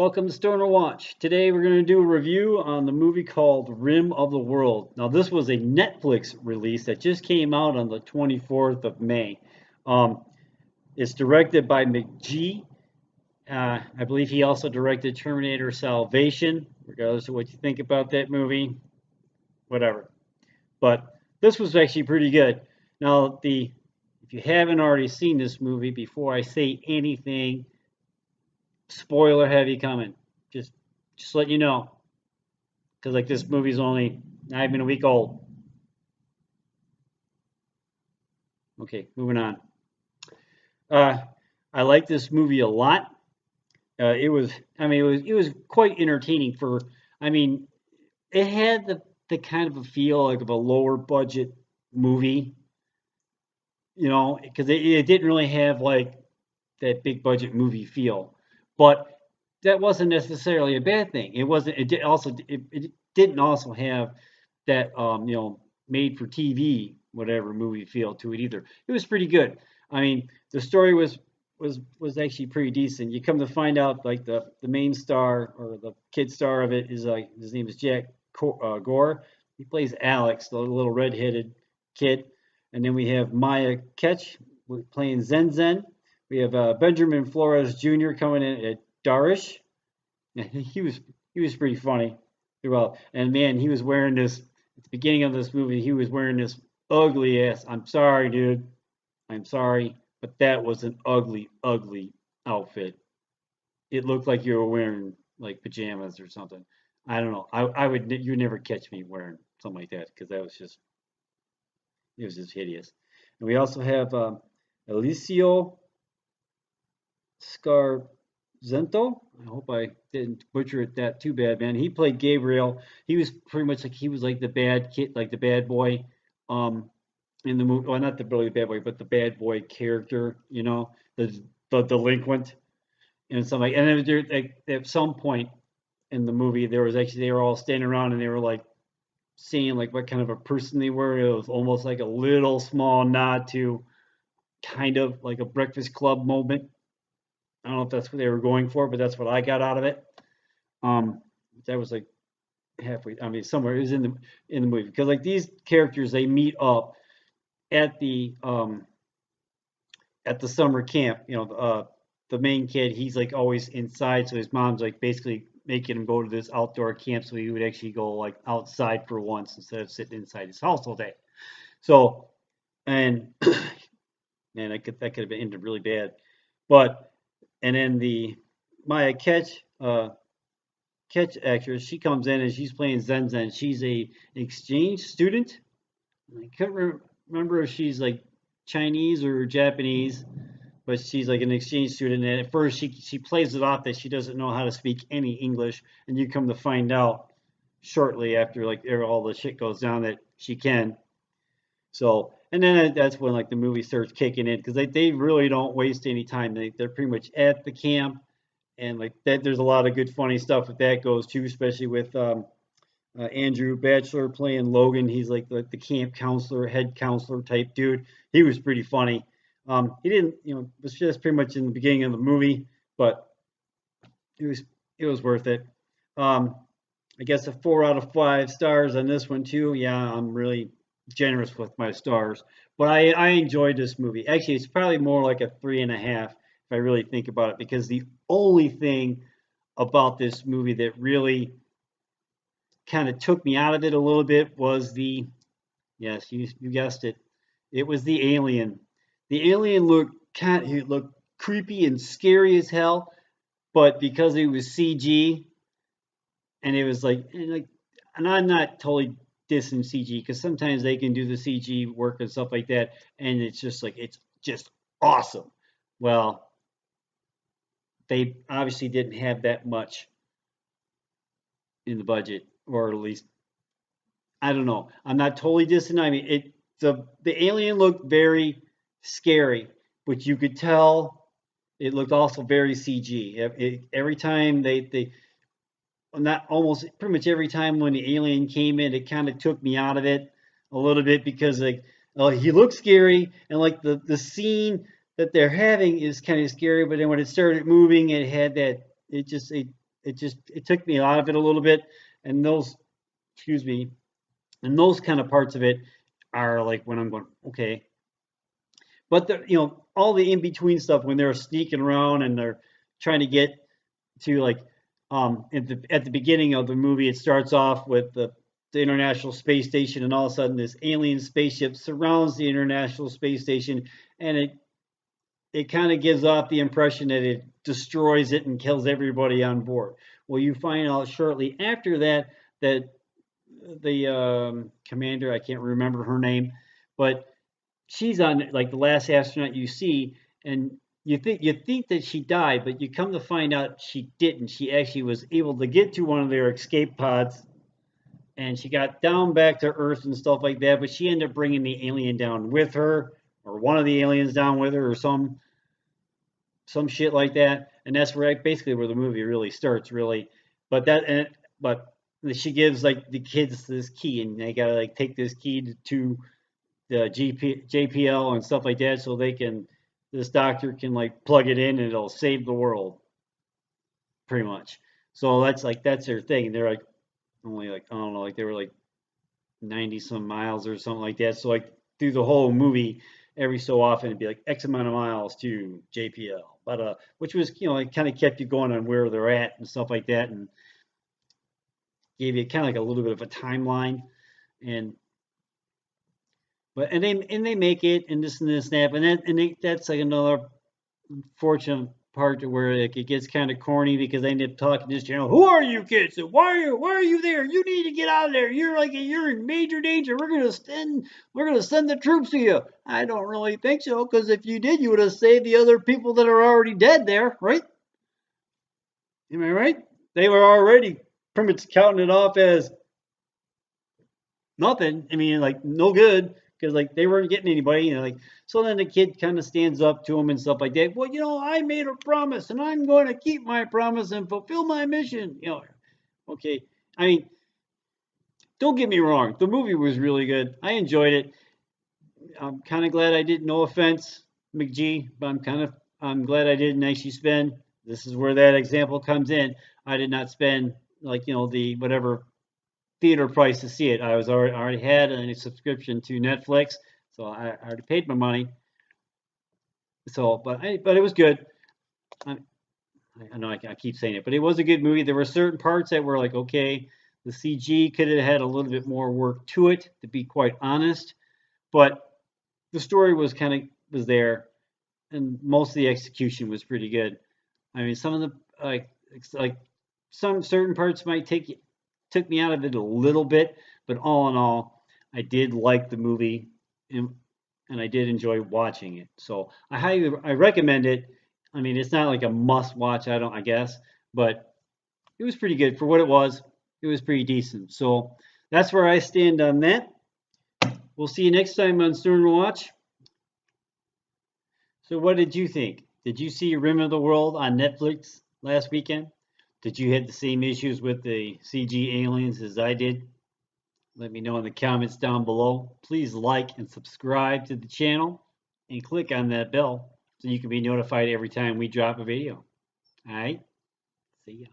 welcome to Stoner Watch. Today we're going to do a review on the movie called Rim of the World. Now this was a Netflix release that just came out on the 24th of May. Um, it's directed by McG. I believe he also directed Terminator Salvation, regardless of what you think about that movie, whatever. But this was actually pretty good. Now if you haven't already seen this movie, before I say anything, spoiler heavy coming. Just let you know, because like this movie's only not even a week old. Okay, moving on. Uh, I like this movie a lot. It was quite entertaining for. I mean, it had the kind of a feel like of a lower budget movie, because it didn't really have like that big budget movie feel, but that wasn't necessarily a bad thing. It wasn't. It didn't also have that made for TV whatever movie feel to it either. It was pretty good. I mean, the story was actually pretty decent. You come to find out like the main star or the kid star of it is like his name is Jack Gore. He plays Alex, the little red-headed kid, and then we have Maya Ketch playing Zen Zen. We have Benjamin Flores Jr. coming in at Darish. He was pretty funny throughout. And man, he was wearing this at the beginning of this movie. He was wearing this ugly ass. I'm sorry, dude. I'm sorry, but that was an ugly, ugly outfit. It looked like you were wearing like pajamas or something. I don't know. You'd never catch me wearing something like that because it was just hideous. And we also have Alicio Scarzento. I hope I didn't butcher it that too bad, man. He played Gabriel. He was pretty much like he was like the bad kid, like the bad boy, in the movie. Well, not the really bad boy, but the bad boy character. The delinquent and something. And then like, at some point in the movie, they were all standing around and they were like seeing like what kind of a person they were. It was almost like a little small nod to kind of like a Breakfast Club moment. I don't know if that's what they were going for, but that's what I got out of it. That was like halfway. I mean, somewhere it was in the movie because like these characters they meet up at the summer camp. The main kid he's like always inside, so his mom's like basically making him go to this outdoor camp so he would actually go like outside for once instead of sitting inside his house all day. So and man, that could have been ended really bad, but. And then the Maya Ketch actress, she comes in and she's playing Zen Zen. She's a exchange student. I couldn't remember if she's like Chinese or Japanese, but she's like an exchange student. And at first, she plays it off that she doesn't know how to speak any English, and you come to find out shortly after like all the shit goes down that she can. So, and then that's when like the movie starts kicking in because they really don't waste any time. They're pretty much at the camp, and like that, there's a lot of good funny stuff that goes too, especially with Andrew Bachelor playing Logan. He's like the camp counselor, head counselor type dude. He was pretty funny. He didn't, it was just pretty much in the beginning of the movie, but it was worth it. I guess a 4 out of 5 stars on this one too. Yeah, I'm really generous with my stars, but I enjoyed this movie. Actually, it's probably more like a 3.5 if I really think about it, because the only thing about this movie that really kind of took me out of it a little bit was yes, you guessed it, it was the alien. The alien looked creepy and scary as hell, but because it was CG and it was and I'm not totally dissing CG because sometimes they can do the CG work and stuff like that, and it's just awesome. Well, they obviously didn't have that much in the budget, or at least I don't know. I'm not totally dissing. I mean, the alien looked very scary, but you could tell it looked also very CG. Every time they not almost pretty much every time when the alien came in, it kind of took me out of it a little bit because like he looked scary and like the scene that they're having is kind of scary, but then when it started moving, it had that it it took me out of it a little bit, and those, excuse me, and those kind of parts of it are like when I'm going, okay. But the, all the in between stuff when they're sneaking around and they're trying to get to like at the beginning of the movie, it starts off with the International Space Station, and all of a sudden this alien spaceship surrounds the International Space Station, and it kind of gives off the impression that it destroys it and kills everybody on board. Well, you find out shortly after that that the commander, I can't remember her name, but she's on like the last astronaut you see, and you think that she died, but you come to find out she didn't. She actually was able to get to one of their escape pods, and she got down back to Earth and stuff like that. But she ended up bringing the alien down with her, or one of the aliens down with her, or some shit like that. And that's basically where the movie really starts, really. But she gives like the kids this key, and they gotta like take this key to the JPL and stuff like that, so this doctor can like plug it in and it'll save the world, pretty much. So that's their thing. They're like only like, I don't know, like they were like 90 some miles or something like that. So like through the whole movie, every so often it'd be like X amount of miles to JPL, but which was, it kind of kept you going on where they're at and stuff like that, and gave you kind of like a little bit of a timeline. And they make it, and this and this and that, that's like another unfortunate part to where like, it gets kind of corny, because they end up talking to this channel. Who are you kids? And why are you there? You need to get out of there. You're in major danger. We're gonna send the troops to you. I don't really think so, because if you did, you would have saved the other people that are already dead there, right? Am I right? They were already pretty much counting it off as nothing. I mean, like no good, because like they weren't getting anybody. Like, so then the kid kind of stands up to him and stuff like that. Well, I made a promise, and I'm going to keep my promise and fulfill my mission. Okay. I mean, don't get me wrong. The movie was really good. I enjoyed it. I'm kind of glad I didn't. No offense, McG, but I'm glad I didn't actually spend. This is where that example comes in. I did not spend like the whatever theater price to see it. I already had a subscription to Netflix, so I already paid my money. So, but it was good. I know I keep saying it, but it was a good movie. There were certain parts that were like, okay, the CG could have had a little bit more work to it, to be quite honest. But the story was there, and most of the execution was pretty good. I mean, some of the like some certain parts took me out of it a little bit, but all in all, I did like the movie, and I did enjoy watching it. So I recommend it. I mean, it's not like a must watch, I guess, but it was pretty good for what it was. It was pretty decent. So that's where I stand on that. We'll see you next time on Stern Watch. So what did you think? Did you see Rim of the World on Netflix last weekend? Did you have the same issues with the CG aliens as I did? Let me know in the comments down below. Please like and subscribe to the channel, and click on that bell so you can be notified every time we drop a video. All right, see ya.